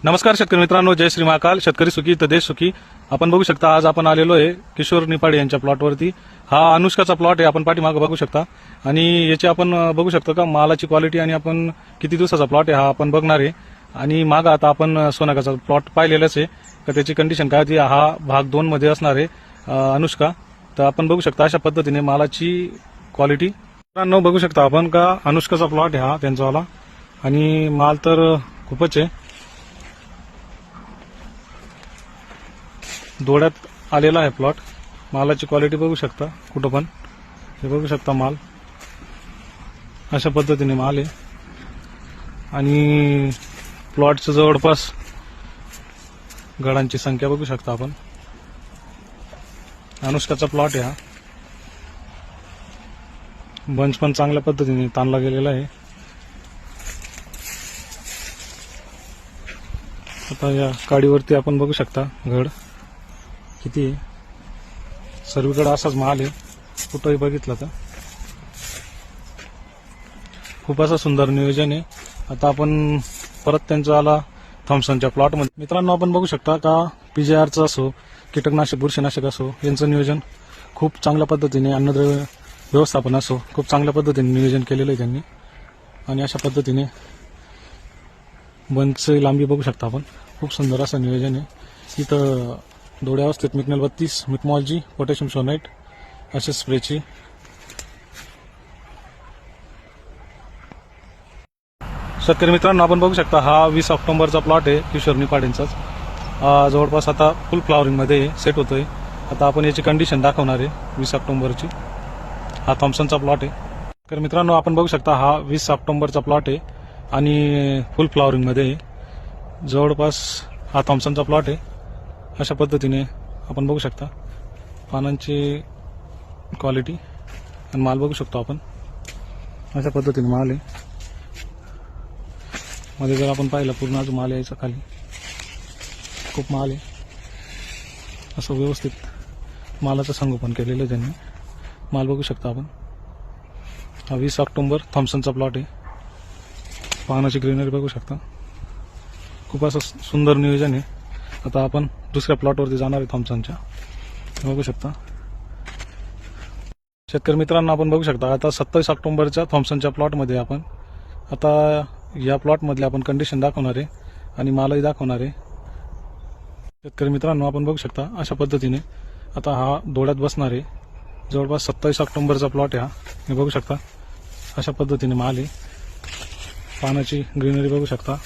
नमस्कार शेतकरी मित्रांनो, जय श्री महाकाल. शेतकरी सुखी तर देश सुखी. आपण बघू शकता आज आपण आलेलो आहे किशोर निपाडे यांच्या प्लॉटवरती. हा अनुष्काचा प्लॉट आहे, आपण पाठीमागे बघू शकता. आणि याची आपण बघू शकतो का मालाची क्वालिटी आणि आपण किती दिवसाचा प्लॉट आहे हा आपण बघणार आहे. आणि मागं आता आपण सोनाकाचा प्लॉट पाहिलेलाच आहे का त्याची कंडिशन काय होती. हा भाग 2 मध्ये असणार आहे अनुष्का. तर आपण बघू शकता अशा पद्धतीने मालाची क्वालिटी मित्रांनो बघू शकता आपण का अनुष्काचा प्लॉट आहे हा त्यांचावाला. आणि माल तर खूपच आहे, दोड्यात आलेला आहे प्लॉट. मालाची क्वालिटी बघू शकता, कुठं पण हे बघू शकता माल अशा पद्धतीने माल आहे. आणि प्लॉटचं जवळपास गडांची संख्या बघू शकता आपण. अनुष्काचा प्लॉट आहे हा. बंच पण चांगल्या पद्धतीने ताणला गेलेला आहे. आता या काडीवरती आपण बघू शकता घड किती आहे. सर्वीकडे असाच माल आहे, कुठंही बघितलं तर. खूप असं सुंदर नियोजन आहे. आता आपण परत त्यांचा आला थॉम्सनच्या प्लॉटमध्ये. मित्रांनो आपण बघू शकता का PJRचं असो, कीटकनाशक बुरशीनाशक असो, यांचं नियोजन खूप चांगल्या पद्धतीने, अन्नद्रव्य व्यवस्थापन असो, खूप चांगल्या पद्धतीने नियोजन केलेलं आहे त्यांनी. आणि अशा पद्धतीने बंचची लांबी बघू शकता आपण. खूप सुंदर असं नियोजन आहे. इथं दोड्या अवस्थेत मिकनेल 32, मिकमॉलजी, पोटॅशियम सोनाइट अशा स्प्रेची. शेतकरी मित्रांनो आपण बघू शकता हा 20 ऑक्टोबरचा प्लॉट आहे किशोर निपाडेंचाच. जवळपास आता फुल फ्लॉवरिंगमध्ये सेट होतोय. आता आपण याची कंडिशन दाखवणार आहे 20 ऑक्टोबरची. हा थॉम्सनचा प्लॉट आहे. तर मित्रांनो आपण बघू शकता हा 20 ऑक्टोबरचा प्लॉट आहे आणि फुल फ्लॉवरिंगमध्ये आहे. जवळपास हा थॉम्सनचा प्लॉट आहे. अशा पद्धतीने आपण बघू शकता पानांची क्वालिटी आणि माल बघू शकतो आपण. अशा पद्धतीने माल आहे. मध्ये जर आपण पाहिलं पूर्ण अजून माल यायचा खाली, खूप माल आहे. असं व्यवस्थित मालाचं संगोपन केलेलं आहे त्यांनी. माल बघू शकता आपण. हा 20 ऑक्टोबर थॉम्सनचा प्लॉट आहे. पानाची ग्रीनरी बघू शकता. खूप असं सुंदर नियोजन आहे. आता आपण दुसऱ्या प्लॉटवरती जाणार आहे थॉम्सनच्या. बघू शकता शेतकरी मित्रांनो आपण बघू शकता आता 27 ऑक्टोबरच्या थॉम्सनच्या प्लॉटमध्ये आपण आता या प्लॉटमधले आपण कंडिशन दाखवणार आहे आणि मालही दाखवणार आहे. शेतकरी मित्रांनो आपण बघू शकता अशा पद्धतीने आता हा दोड्यात बसणार आहे. जवळपास 27 ऑक्टोबरचा प्लॉट आहे हा. हे बघू शकता अशा पद्धतीने माल आहे. पानाची ग्रीनरी बघू शकता.